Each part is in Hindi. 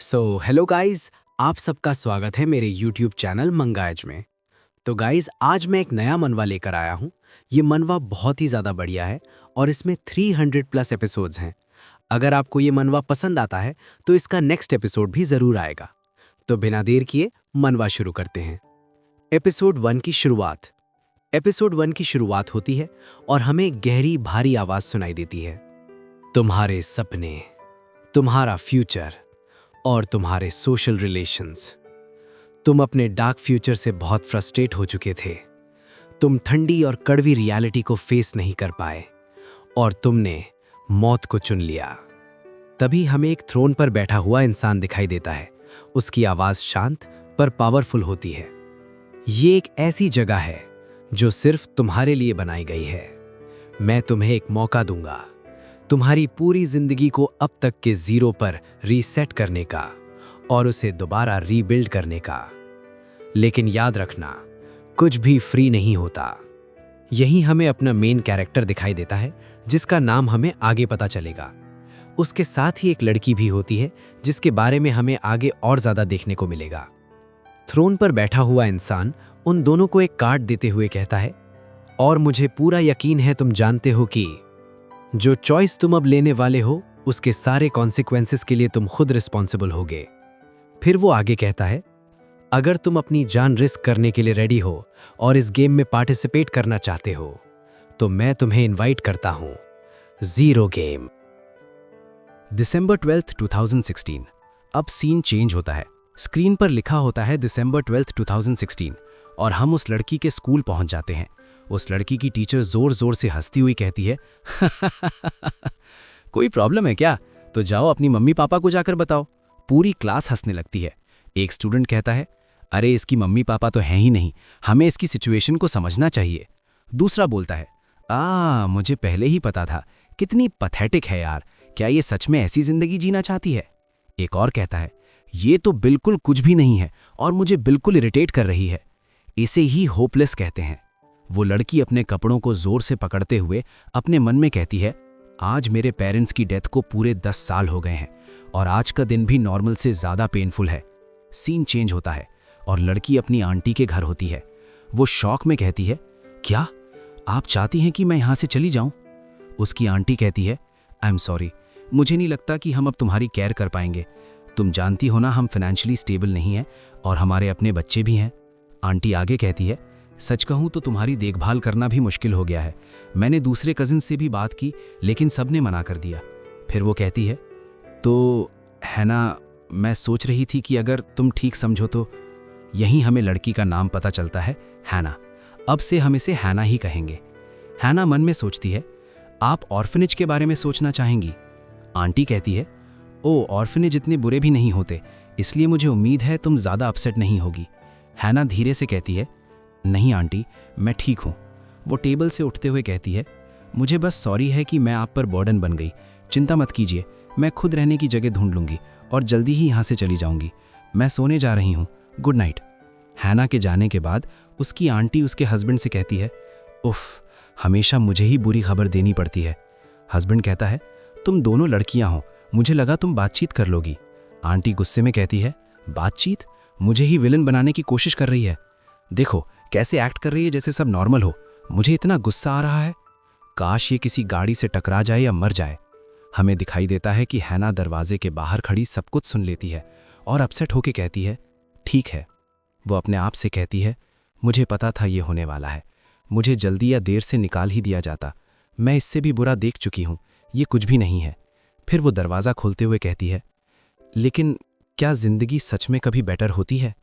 हेलो गाइस, आप सबका स्वागत है मेरे यूट्यूब चैनल मंगाएज में। तो गाइस, आज मैं एक नया मनवा लेकर आया हूँ। ये मनवा बहुत ही ज़्यादा बढ़िया है और इसमें 300 प्लस एपिसोड्स हैं। अगर आपको ये मनवा पसंद आता है तो इसका नेक्स्ट एपिसोड भी ज़रूर आएगा। तो बिना देर किए मनवा शुरू करते हैं। एपिसोड 1 की शुरुआत। एपिसोड 1 की शुरुआत होती है और हमें गहरी भारी आवाज़ सुनाई देती है। तुम्हारे सपने, तुम्हारा फ्यूचर और तुम्हारे सोशल रिलेशंस। तुम अपने डार्क फ्यूचर से बहुत फ्रस्ट्रेट हो चुके थे। तुम ठंडी और कड़वी रियलिटी को फेस नहीं कर पाए और तुमने मौत को चुन लिया। तभी हमें एक थ्रोन पर बैठा हुआ इंसान दिखाई देता है। उसकी आवाज़ शांत पर पावरफुल होती है। ये एक ऐसी जगह है जो सिर्फ तुम्हारे लिए बनाई गई है। मैं तुम्हें एक मौका दूंगा, तुम्हारी पूरी जिंदगी को अब तक के जीरो पर रीसेट करने का और उसे दोबारा रीबिल्ड करने का। लेकिन याद रखना, कुछ भी फ्री नहीं होता। यही हमें अपना मेन कैरेक्टर दिखाई देता है, जिसका नाम हमें आगे पता चलेगा। उसके साथ ही एक लड़की भी होती है, जिसके बारे में हमें आगे और ज्यादा देखने को मिलेगा। थ्रोन पर बैठा हुआ इंसान उन दोनों को एक कार्ड देते हुए कहता है, और मुझे पूरा यकीन है तुम जानते हो कि जो चॉइस तुम अब लेने वाले हो उसके सारे कॉन्सिक्वेंसेस के लिए तुम खुद रिस्पॉन्सिबल होगे। फिर वो आगे कहता है, अगर तुम अपनी जान रिस्क करने के लिए रेडी हो और इस गेम में पार्टिसिपेट करना चाहते हो तो मैं तुम्हें इनवाइट करता हूं जीरो गेम। दिसंबर 12, 2016। अब सीन चेंज होता है। स्क्रीन पर लिखा होता है दिसंबर 12, 2016 और हम उस लड़की के स्कूल पहुंच जाते हैं। उस लड़की की टीचर जोर जोर से हंसती हुई कहती है, कोई प्रॉब्लम है क्या? तो जाओ अपनी मम्मी पापा को जाकर बताओ। पूरी क्लास हंसने लगती है। एक स्टूडेंट कहता है, अरे इसकी मम्मी पापा तो हैं ही नहीं, हमें इसकी सिचुएशन को समझना चाहिए। दूसरा बोलता है, मुझे पहले ही पता था, कितनी पैथेटिक है यार, क्या ये सच में ऐसी जिंदगी जीना चाहती है? एक और कहता है, ये तो बिल्कुल कुछ भी नहीं है और मुझे बिल्कुल इरिटेट कर रही है। इसे ही होपलेस कहते हैं। वो लड़की अपने कपड़ों को जोर से पकड़ते हुए अपने मन में कहती है, आज मेरे पेरेंट्स की डेथ को पूरे 10 साल हो गए हैं और आज का दिन भी नॉर्मल से ज़्यादा पेनफुल है। सीन चेंज होता है और लड़की अपनी आंटी के घर होती है। वो शॉक में कहती है, क्या आप चाहती हैं कि मैं यहाँ से चली जाऊँ? उसकी आंटी कहती है, आई एम सॉरी, मुझे नहीं लगता कि हम अब तुम्हारी केयर कर पाएंगे। तुम जानती हो ना, हम फाइनेंशियली स्टेबल नहीं हैं और हमारे अपने बच्चे भी हैं। आंटी आगे कहती है, सच कहूँ तो तुम्हारी देखभाल करना भी मुश्किल हो गया है। मैंने दूसरे कजिन से भी बात की लेकिन सबने मना कर दिया। फिर वो कहती है, तो है ना, मैं सोच रही थी कि अगर तुम ठीक समझो तो। यहीं हमें लड़की का नाम पता चलता है, हैना। अब से हम इसे हैना ही कहेंगे। हैना मन में सोचती है, आप ऑर्फनेज के बारे में सोचना चाहेंगी? आंटी कहती है, ओ ऑर्फनेज इतने बुरे भी नहीं होते, इसलिए मुझे उम्मीद है तुम ज़्यादा अपसेट नहीं होगी। हैना धीरे से कहती है, नहीं आंटी, मैं ठीक हूँ। वो टेबल से उठते हुए कहती है, मुझे बस सॉरी है कि मैं आप पर बर्डन बन गई। चिंता मत कीजिए, मैं खुद रहने की जगह ढूंढ लूँगी और जल्दी ही यहाँ से चली जाऊँगी। मैं सोने जा रही हूँ, गुड नाइट। हैना के जाने के बाद उसकी आंटी उसके हस्बैंड से कहती है, उफ़, हमेशा मुझे ही बुरी खबर देनी पड़ती है। हस्बैंड कहता है, तुम दोनों लड़कियाँ हो, मुझे लगा तुम बातचीत कर लोगी। आंटी गुस्से में कहती है, बातचीत? मुझे ही विलन बनाने की कोशिश कर रही है। देखो कैसे एक्ट कर रही है जैसे सब नॉर्मल हो। मुझे इतना गुस्सा आ रहा है, काश ये किसी गाड़ी से टकरा जाए या मर जाए। हमें दिखाई देता है कि हैना दरवाजे के बाहर खड़ी सब कुछ सुन लेती है और अपसेट होकर कहती है, ठीक है। वो अपने आप से कहती है, मुझे पता था ये होने वाला है, मुझे जल्दी या देर से निकाल ही दिया जाता। मैं इससे भी बुरा देख चुकी हूँ, ये कुछ भी नहीं है। फिर वो दरवाज़ा खोलते हुए कहती है, लेकिन क्या जिंदगी सच में कभी बेटर होती है?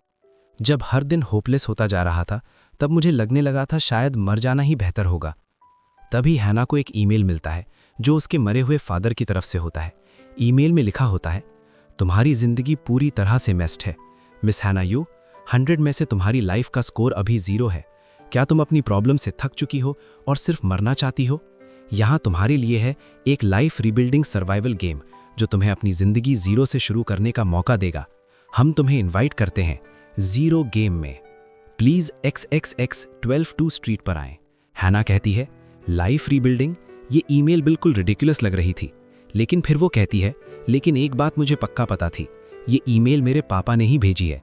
जब हर दिन होपलेस होता जा रहा था तब मुझे लगने लगा था शायद मर जाना ही बेहतर होगा। तभी हैना को एक ईमेल मिलता है जो उसके मरे हुए फादर की तरफ से होता है। ईमेल में लिखा होता है, तुम्हारी जिंदगी पूरी तरह से मेस्ड है मिस हैना यू। 100 में से तुम्हारी लाइफ का स्कोर अभी 0 है। क्या तुम अपनी प्रॉब्लम से थक चुकी हो और सिर्फ मरना चाहती हो? यहाँ तुम्हारे लिए है एक लाइफ रीबिल्डिंग सर्वाइवल गेम जो तुम्हें अपनी जिंदगी 0 से शुरू करने का मौका देगा। हम तुम्हें इन्वाइट करते हैं जीरो गेम में। प्लीज XXX 12 स्ट्रीट पर आएं। हैना कहती है, लाइफ रीबिल्डिंग? ये ईमेल बिल्कुल रिडिकुलस लग रही थी, लेकिन फिर वो कहती है, लेकिन एक बात मुझे पक्का पता थी, ये ईमेल मेरे पापा ने ही भेजी है।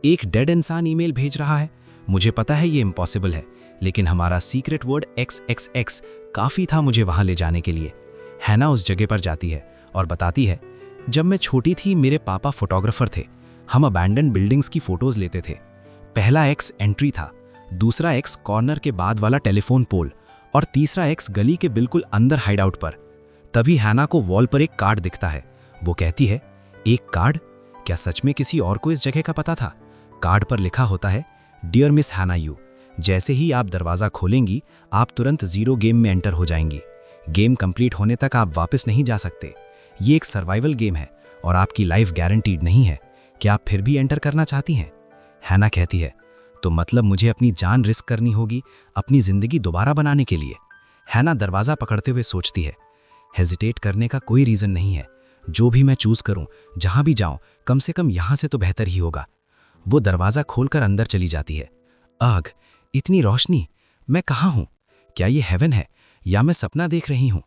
एक डेड इंसान ईमेल भेज रहा है। मुझे पता है ये इम्पॉसिबल है, लेकिन हमारा सीक्रेट वर्ड XXX काफ़ी था मुझे वहाँ ले जाने के लिए। हैना उस जगह पर जाती है और बताती है, जब मैं छोटी थी मेरे पापा फोटोग्राफर थे। हम अबैंडन बिल्डिंग्स की फ़ोटोज़ लेते थे। पहला X एंट्री था, दूसरा X कॉर्नर के बाद वाला टेलीफोन पोल और तीसरा X गली के बिल्कुल अंदर हाइडआउट पर। तभी हैना को वॉल पर एक कार्ड दिखता है। वो कहती है, एक कार्ड? क्या सच में किसी और को इस जगह का पता था? कार्ड पर लिखा होता है, डियर मिस हैना यू, जैसे ही आप दरवाज़ा खोलेंगी आप तुरंत जीरो गेम में एंटर हो जाएंगी। गेम कंप्लीट होने तक आप वापस नहीं जा सकते। ये एक सर्वाइवल गेम है और आपकी लाइफ गारंटीड नहीं है। क्या आप फिर भी एंटर करना चाहती हैं? हैना कहती है, तो मतलब मुझे अपनी जान रिस्क करनी होगी अपनी ज़िंदगी दोबारा बनाने के लिए। हैना दरवाज़ा पकड़ते हुए सोचती है, हेजिटेट करने का कोई रीज़न नहीं है। जो भी मैं चूज़ करूं, जहां भी जाऊं, कम से कम यहां से तो बेहतर ही होगा। वो दरवाज़ा खोलकर अंदर चली जाती है। आग, इतनी रोशनी, मैं कहाँ हूं? क्या ये हेवन है या मैं सपना देख रही हूं?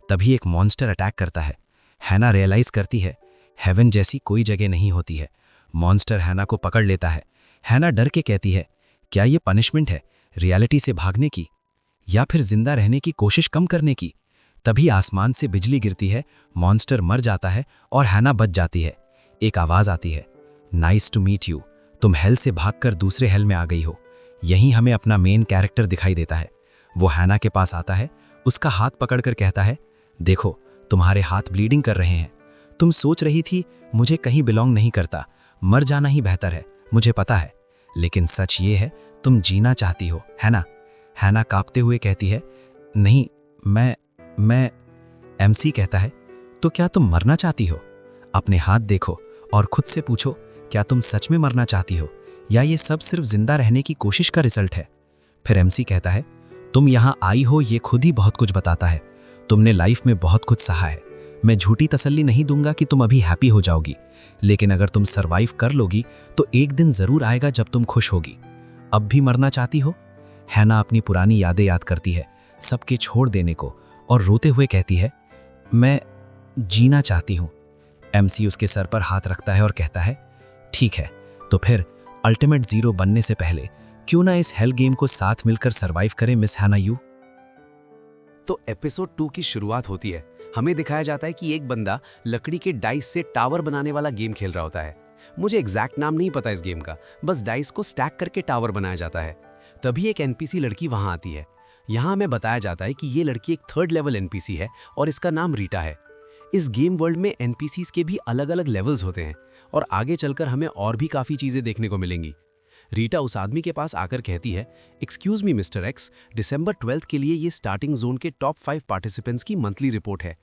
तभी एक मॉन्स्टर अटैक करता है। हैना रियलाइज़ करती है, हेवन जैसी कोई जगह नहीं होती है। मॉन्स्टर हैना को पकड़ लेता है। हैना डर के कहती है, क्या ये पनिशमेंट है रियलिटी से भागने की, या फिर जिंदा रहने की कोशिश कम करने की? तभी आसमान से बिजली गिरती है, मॉन्स्टर मर जाता है और हैना बच जाती है। एक आवाज़ आती है, नाइस टू मीट यू, तुम हेल से भागकर दूसरे हेल में आ गई हो। यहीं हमें अपना मेन कैरेक्टर दिखाई देता है। वो हैना के पास आता है, उसका हाथ पकड़कर कहता है, देखो तुम्हारे हाथ ब्लीडिंग कर रहे हैं। तुम सोच रही थी मुझे कहीं बिलोंग नहीं करता, मर जाना ही बेहतर है, मुझे पता है, लेकिन सच ये है तुम जीना चाहती हो, है ना? हैना कांपते हुए कहती है, नहीं, मैं MC कहता है, तो क्या तुम मरना चाहती हो? अपने हाथ देखो और खुद से पूछो, क्या तुम सच में मरना चाहती हो या ये सब सिर्फ जिंदा रहने की कोशिश का रिजल्ट है? फिर MC कहता है, तुम यहाँ आई हो ये खुद ही बहुत कुछ बताता है। तुमने लाइफ में बहुत कुछ सहा है। मैं झूठी तसल्ली नहीं दूंगा कि तुम अभी हैप्पी हो जाओगी, लेकिन अगर तुम सरवाइव कर लोगी तो एक दिन जरूर आएगा जब तुम खुश होगी। अब भी मरना चाहती हो? हैना अपनी पुरानी यादें याद करती है, सबके छोड़ देने को, और रोते हुए कहती है, मैं जीना चाहती हूँ। MC उसके सर पर हाथ रखता है और कहता है, ठीक है, तो फिर अल्टीमेट जीरो बनने से पहले क्यों ना इस हेल गेम को साथ मिलकर सरवाइव करें मिस हैना यू। तो एपिसोड 2 की शुरुआत होती है। हमें दिखाया जाता है कि एक बंदा लकड़ी के डाइस से टावर बनाने वाला गेम खेल रहा होता है। मुझे एग्जैक्ट नाम नहीं पता इस गेम का, बस डाइस को स्टैक करके टावर बनाया जाता है। तभी एक NPC लड़की वहां आती है। यहाँ हमें बताया जाता है कि ये लड़की एक 3rd लेवल NPC है और इसका नाम रीटा है। इस गेम वर्ल्ड में NPCs के भी अलग अलग लेवल्स होते हैं और आगे चलकर हमें और भी काफ़ी चीज़ें देखने को मिलेंगी। रीटा उस आदमी के पास आकर कहती है, एक्सक्यूज मी मिस्टर एक्स, दिसंबर 12 के लिए ये स्टार्टिंग जोन के टॉप 5 पार्टिसिपेंट्स की मंथली रिपोर्ट है।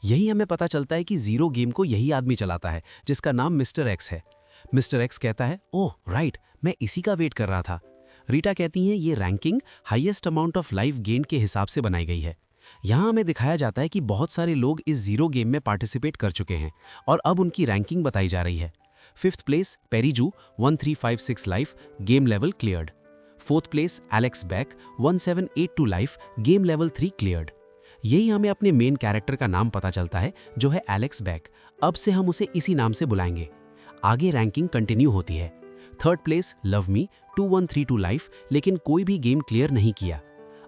यही हमें पता चलता है कि जीरो गेम को यही आदमी चलाता है जिसका नाम मिस्टर एक्स है। मिस्टर एक्स कहता है, ओह राइट, मैं इसी का वेट कर रहा था। रीटा कहती हैं, ये ranking highest amount of life gain के हिसाब से बनाई गई है। यहाँ हमें दिखाया जाता है कि बहुत सारे लोग इस जीरो गेम में पार्टिसिपेट कर चुके हैं और अब उनकी रैंकिंग बताई जा रही है। 5th प्लेस पेरीजू 1356 life, game level cleared. 4th place Alex back 1782 life, game level 3 cleared. यही हमें अपने मेन कैरेक्टर का नाम पता चलता है जो है एलेक्स बैक। अब से हम उसे इसी नाम से बुलाएंगे। आगे रैंकिंग कंटिन्यू होती है। 3rd place love me 2132 life, लेकिन कोई भी गेम क्लियर नहीं किया।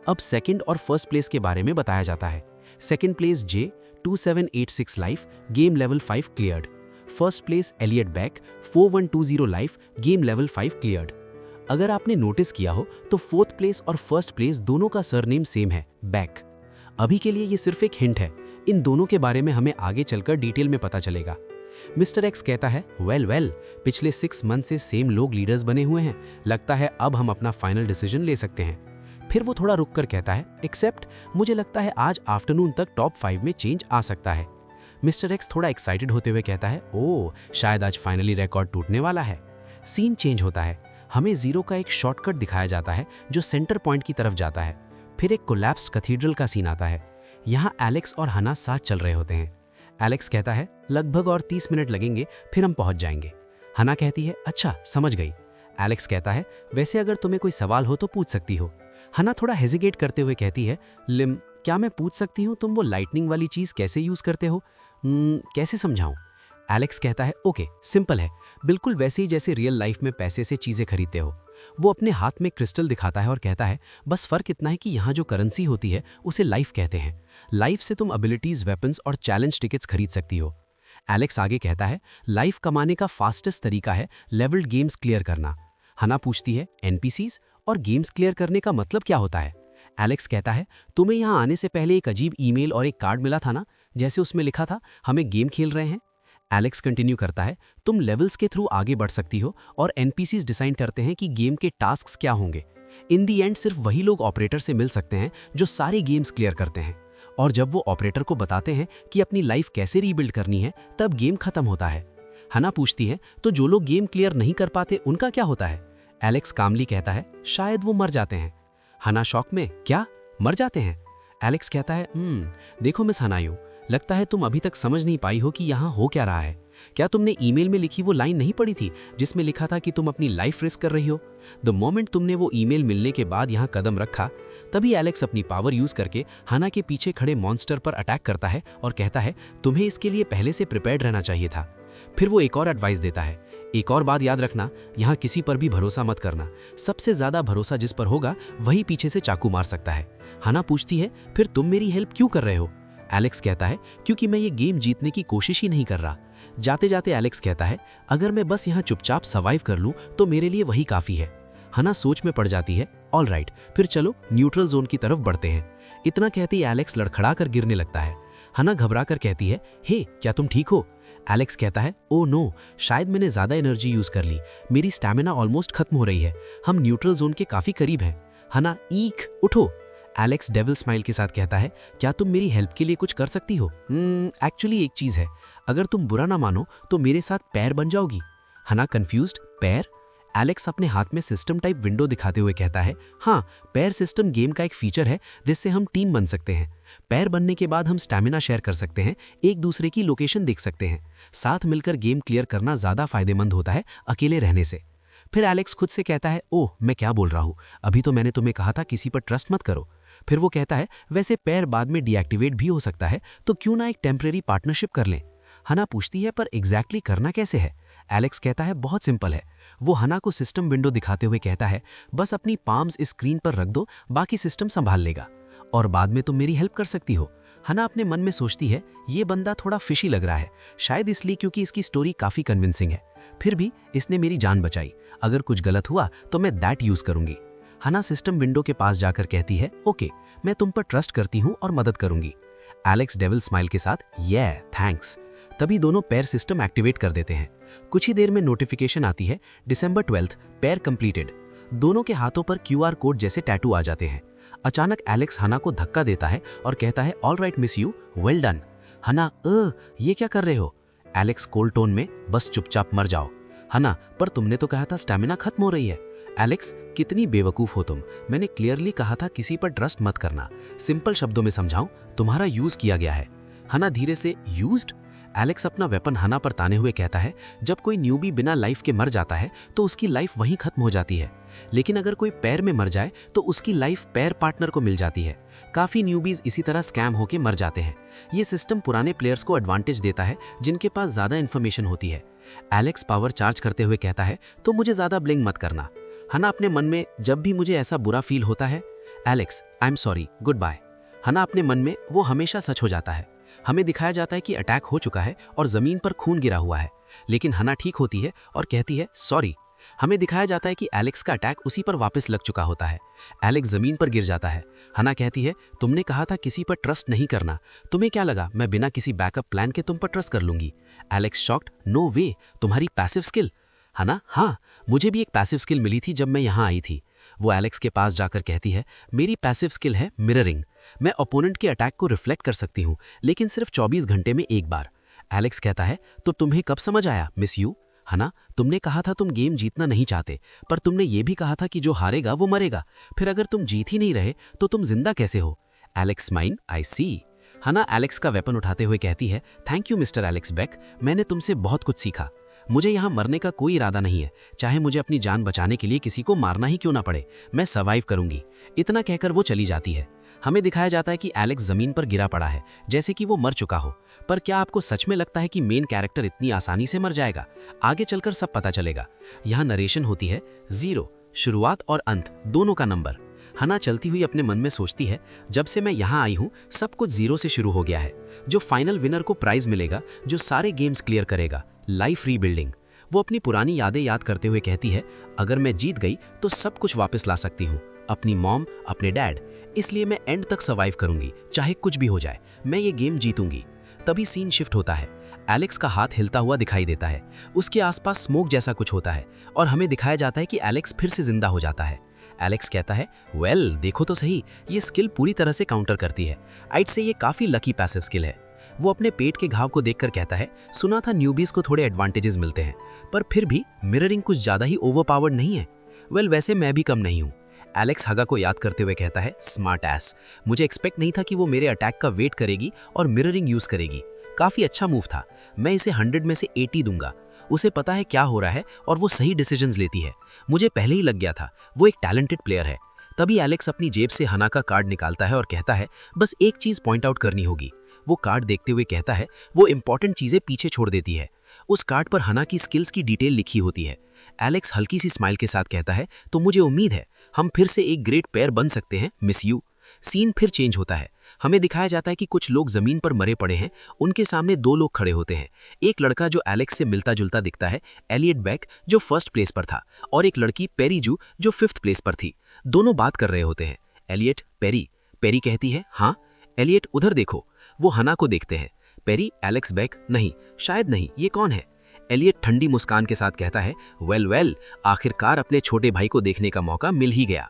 अब 2nd और 1st प्लेस के बारे में बताया जाता है। 2nd place J 2786 life, game level 5 cleared. 1st place Elliot Beck 4120 life, game level 5 cleared. अगर आपने नोटिस किया हो तो 4th प्लेस और 1st प्लेस दोनों का सरनेम सेम है, बैक। अभी के लिए ये सिर्फ एक हिंट है, इन दोनों के बारे में हमें आगे चलकर डिटेल में पता चलेगा। मिस्टर एक्स कहता है, वेल पिछले 6 मंथ से सेम लोग लीडर्स बने हुए हैं, लगता है अब हम अपना फाइनल डिसीजन ले सकते हैं। फिर वो थोड़ा रुक कर कहता है, एक्सेप्ट मुझे लगता है आज आफ्टरनून तक टॉप 5 में चेंज आ सकता है। मिस्टर एक्स थोड़ा एक्साइटेड होते हुए कहता है, ओह शायद आज फाइनली रिकॉर्ड टूटने वाला है। सीन चेंज होता है, हमें जीरो का एक शॉर्टकट दिखाया जाता है जो सेंटर पॉइंट की तरफ जाता है। फिर एक कोलैप्स्ड कैथीड्रल का सीन आता है। यहाँ एलेक्स और हना साथ चल रहे होते हैं। एलेक्स कहता है, लगभग और 30 मिनट लगेंगे, फिर हम पहुंच जाएंगे। हना कहती है, अच्छा समझ गई। एलेक्स कहता है, वैसे अगर तुम्हें कोई सवाल हो तो पूछ सकती हो। हना थोड़ा हेजिटेट करते हुए कहती है, लिम क्या मैं पूछ सकती हूँ तुम वो लाइटनिंग वाली चीज़ कैसे यूज़ करते हो? कैसे समझाऊँ? एलेक्स कहता है ओके, सिंपल है, बिल्कुल वैसे ही जैसे रियल लाइफ में पैसे से चीजें खरीदते हो। वो अपने हाथ में क्रिस्टल दिखाता है और कहता है बस फर्क इतना है कि यहाँ जो करेंसी होती है उसे लाइफ कहते हैं। लाइफ से तुम एबिलिटीज, वेपन्स और चैलेंज टिकट्स खरीद सकती हो। एलेक्स आगे कहता है लाइफ कमाने का फास्टेस्ट तरीका है लेवल्ड गेम्स क्लियर करना। हना पूछती है एनपीसीज और गेम्स क्लियर करने का मतलब क्या होता है? एलेक्स कहता है तुम्हें यहाँ आने से पहले एक अजीब ईमेल और एक कार्ड मिला था ना, जैसे उसमें लिखा था हमें गेम खेल रहे हैं। एलेक्स कंटिन्यू करता है तुम लेवल्स के थ्रू आगे बढ़ सकती हो और एनपीसीज डिसाइड करते हैं कि गेम के टास्क्स क्या होंगे। इन दी एंड सिर्फ वही लोग ऑपरेटर से मिल सकते हैं जो सारे गेम्स क्लियर करते हैं, और जब वो ऑपरेटर को बताते हैं कि अपनी लाइफ कैसे रीबिल्ड करनी है तब गेम खत्म होता है। हना पूछती है तो जो लोग गेम क्लियर नहीं कर पाते उनका क्या होता है? एलेक्स कामली कहता है शायद वो मर जाते हैं। हना शॉक में क्या मर जाते हैं? एलेक्स कहता है देखो मिस हनायू, लगता है तुम अभी तक समझ नहीं पाई हो कि यहाँ हो क्या रहा है। क्या तुमने ईमेल में लिखी वो लाइन नहीं पढ़ी थी जिसमें लिखा था कि तुम अपनी लाइफ रिस्क कर रही हो? द मोमेंट तुमने वो ईमेल मिलने के बाद यहाँ कदम रखा, तभी एलेक्स अपनी पावर यूज करके हना के पीछे खड़े मॉन्स्टर पर अटैक करता है और कहता है तुम्हें इसके लिए पहले से प्रिपेयर्ड रहना चाहिए था। फिर वो एक और एडवाइस देता है, एक और बात याद रखना, यहाँ किसी पर भी भरोसा मत करना, सबसे ज्यादा भरोसा जिस पर होगा वही पीछे से चाकू मार सकता है। हना पूछती है फिर तुम मेरी हेल्प क्यों कर रहे हो? एलेक्स कहता है क्योंकि मैं ये गेम जीतने की कोशिश ही नहीं कर रहा। जाते जाते एलेक्स कहता है अगर मैं बस यहाँ चुपचाप सर्वाइव कर लूँ तो मेरे लिए वही काफी है। हना सोच में पड़ जाती है, ऑल राइट, फिर चलो न्यूट्रल जोन की तरफ बढ़ते हैं। इतना कहते ही एलेक्स लड़खड़ा कर गिरने लगता है। हना घबरा कर कहती है हे क्या तुम ठीक हो? एलेक्स कहता है ओ नो, शायद मैंने ज्यादा एनर्जी यूज कर ली, मेरी स्टैमिना ऑलमोस्ट खत्म हो रही है, हम न्यूट्रल जोन के काफी करीब हैं। हना ईख उठो। एलेक्स डेविल स्माइल के साथ कहता है क्या तुम मेरी हेल्प के लिए कुछ कर सकती हो? एक्चुअली एक चीज है, अगर तुम बुरा ना मानो तो मेरे साथ पैर बन जाओगी। हना कंफ्यूज्ड, पैर? एलेक्स अपने हाथ में सिस्टम टाइप विंडो दिखाते हुए कहता है हाँ, पैर सिस्टम गेम का एक फीचर है जिससे हम टीम बन सकते हैं। पैर बनने के बाद हम स्टैमिना शेयर कर सकते हैं, एक दूसरे की लोकेशन देख सकते हैं। साथ मिलकर गेम क्लियर करना ज्यादा फायदेमंद होता है अकेले रहने से। फिर एलेक्स खुद से कहता है ओह मैं क्या बोल रहा हूँ, अभी तो मैंने तुम्हें कहा था किसी पर ट्रस्ट मत करो। फिर वो कहता है वैसे पैर बाद में डीएक्टिवेट भी हो सकता है, तो क्यों ना एक टेम्परेरी पार्टनरशिप कर लें। हना पूछती है पर एग्जैक्टली करना कैसे है? एलेक्स कहता है बहुत सिंपल है। वो हना को सिस्टम विंडो दिखाते हुए कहता है बस अपनी पाम्स इस स्क्रीन पर रख दो, बाकी सिस्टम संभाल लेगा और बाद में तुम मेरी हेल्प कर सकती हो। हना अपने मन में सोचती है ये बंदा थोड़ा फिशी लग रहा है, शायद इसलिए क्योंकि इसकी स्टोरी काफी कन्विंसिंग है, फिर भी इसने मेरी जान बचाई, अगर कुछ गलत हुआ तो मैं दैट यूज करूंगी। हना सिस्टम विंडो के पास जाकर कहती है ओके, मैं तुम पर ट्रस्ट करती हूँ और मदद करूंगी। एलेक्स डेविल स्माइल के साथ ये थैंक्स। तभी दोनों पैर सिस्टम एक्टिवेट कर देते हैं। कुछ ही देर में नोटिफिकेशन आती है December 12th, पैर कंप्लीटेड। दोनों के हाथों पर QR कोड जैसे टैटू आ जाते हैं। अचानक एलेक्स हना को धक्का देता है और कहता है all right miss you, well done. हना ये क्या कर रहे हो? एलेक्स कोल्ड टोन में बस चुपचाप मर जाओ। हना पर तुमने तो कहा था स्टैमिना खत्म हो रही है। एलेक्स कितनी बेवकूफ हो तुम, मैंने क्लियरली कहा था किसी पर ट्रस्ट मत करना। सिंपल शब्दों में समझाऊं, तुम्हारा यूज किया गया है। हना धीरे से यूज्ड? एलेक्स अपना वेपन हना पर ताने हुए कहता है जब कोई न्यूबी बिना लाइफ के मर जाता है तो उसकी लाइफ वहीं खत्म हो जाती है, लेकिन अगर कोई पैर में मर जाए तो उसकी लाइफ पैर पार्टनर को मिल जाती है। काफी न्यूबीज इसी तरह स्कैम होकर मर जाते हैं। ये सिस्टम पुराने प्लेयर्स को एडवांटेज देता है जिनके पास ज्यादा इन्फॉर्मेशन होती है। एलेक्स पावर चार्ज करते हुए कहता है तो मुझे ज्यादा ब्लेम मत करना। हना अपने मन में जब भी मुझे ऐसा बुरा फील होता है Alex I am sorry, goodbye. Hannah अपने मन में वो हमेशा सच हो जाता है। हमें दिखाया जाता है कि अटैक हो चुका है और जमीन पर खून गिरा हुआ है, लेकिन हना ठीक होती है और कहती है सॉरी। हमें दिखाया जाता है कि एलेक्स का अटैक उसी पर वापस लग चुका होता है। एलेक्स जमीन पर गिर जाता है। हना कहती है तुमने कहा था किसी पर ट्रस्ट नहीं करना, तुम्हें क्या लगा मैं बिना किसी बैकअप प्लान के तुम पर ट्रस्ट कर लूंगी? एलेक्स शॉक्ड, नो वे, तुम्हारी पैसिव स्किल? हना हाँ, मुझे भी एक पैसिव स्किल मिली थी जब मैं यहाँ आई थी। वो एलेक्स के पास जाकर कहती है मेरी पैसिव स्किल है मिररिंग, मैं ओपोनेंट के अटैक को रिफ्लेक्ट कर सकती हूँ, लेकिन सिर्फ 24 घंटे में एक बार। एलेक्स कहता है तो तुम्हें कब समझ आया मिस यू? हना तुमने कहा था तुम गेम जीतना नहीं चाहते, पर तुमने ये भी कहा था कि जो हारेगा वो मरेगा, फिर अगर तुम जीत ही नहीं रहे तो तुम जिंदा कैसे हो? Alex smile, I see. Hannah Alex का वेपन उठाते हुए कहती है thank you mister Alex Beck, मैंने तुमसे बहुत कुछ सीखा। मुझे यहाँ मरने का कोई इरादा नहीं है, चाहे मुझे अपनी जान बचाने के लिए किसी को मारना ही क्यों ना पड़े, मैं सर्वाइव करूंगी। इतना कहकर वो चली जाती है। हमें दिखाया जाता है कि एलेक्स जमीन पर गिरा पड़ा है जैसे कि वो मर चुका हो, पर क्या आपको सच में लगता है कि मेन कैरेक्टर इतनी आसानी से मर जाएगा? आगे चलकर सब पता चलेगा। यहाँ नरेशन होती है 0, शुरुआत और अंत दोनों का नंबर। हना चलती हुई अपने मन में सोचती है, जब से मैं यहाँ आई हूँ सब कुछ 0 से शुरू हो गया है। जो फाइनल विनर को प्राइज मिलेगा, जो सारे गेम्स क्लियर करेगा, लाइफ रीबिल्डिंग। वो अपनी पुरानी यादें याद करते हुए कहती है, अगर मैं जीत गई तो सब कुछ वापस ला सकती हूँ, अपनी मॉम, अपने डैड। इसलिए मैं एंड तक सर्वाइव करूंगी, चाहे कुछ भी हो जाए, मैं ये गेम जीतूंगी। तभी सीन शिफ्ट होता है। एलेक्स का हाथ हिलता हुआ दिखाई देता है। उसके आसपास स्मोक जैसा कुछ होता है और हमें दिखाया जाता है कि एलेक्स फिर से जिंदा हो जाता है। एलेक्स कहता है, वेल देखो तो सही, ये स्किल पूरी तरह से काउंटर करती है। आइट से ये काफी लकी पैसिव स्किल है। वो अपने पेट के घाव को देखकर कहता है, सुना था न्यूबीज को थोड़े एडवांटेजेस मिलते हैं, पर फिर भी मिररिंग कुछ ज्यादा ही ओवरपावर्ड नहीं है। वेल वैसे मैं भी कम नहीं हूँ। एलेक्स हगा को याद करते हुए कहता है, स्मार्ट एस, मुझे एक्सपेक्ट नहीं था कि वो मेरे अटैक का वेट करेगी और मिररिंग यूज करेगी। काफी अच्छा मूव था, मैं इसे 100 में से 80 दूंगा। उसे पता है क्या हो रहा है और वो सही डिसीजंस लेती है। मुझे पहले ही लग गया था, वो एक टैलेंटेड प्लेयर है। तभी एलेक्स अपनी जेब से हना का कार्ड निकालता है और कहता है, बस एक चीज पॉइंट आउट करनी होगी। वो कार्ड देखते हुए कहता है, वो इंपॉर्टेंट चीजें पीछे छोड़ देती है। उस कार्ड पर हना की स्किल्स की डिटेल लिखी होती है। एलेक्स हल्की सी स्माइल के साथ कहता है, तो मुझे उम्मीद है हम फिर से एक ग्रेट पेयर बन सकते हैं, मिस यू। सीन फिर चेंज होता है। हमें दिखाया जाता है कि कुछ लोग जमीन पर मरे पड़े हैं। उनके सामने 2 लोग खड़े होते हैं। एक लड़का जो एलेक्स से मिलता जुलता दिखता है, एलियट बैक, जो फर्स्ट प्लेस पर था, और एक लड़की पेरी जू, जो 5th प्लेस पर थी। दोनों बात कर रहे होते हैं। Elliott, peri. पेरी कहती है, हाँ। एलियट, उधर देखो। वो हना को देखते हैं। पेरी, एलेक्स बैक, नहीं, शायद नहीं, ये कौन है? एलियट ठंडी मुस्कान के साथ कहता है, वेल, आखिरकार अपने छोटे भाई को देखने का मौका मिल ही गया।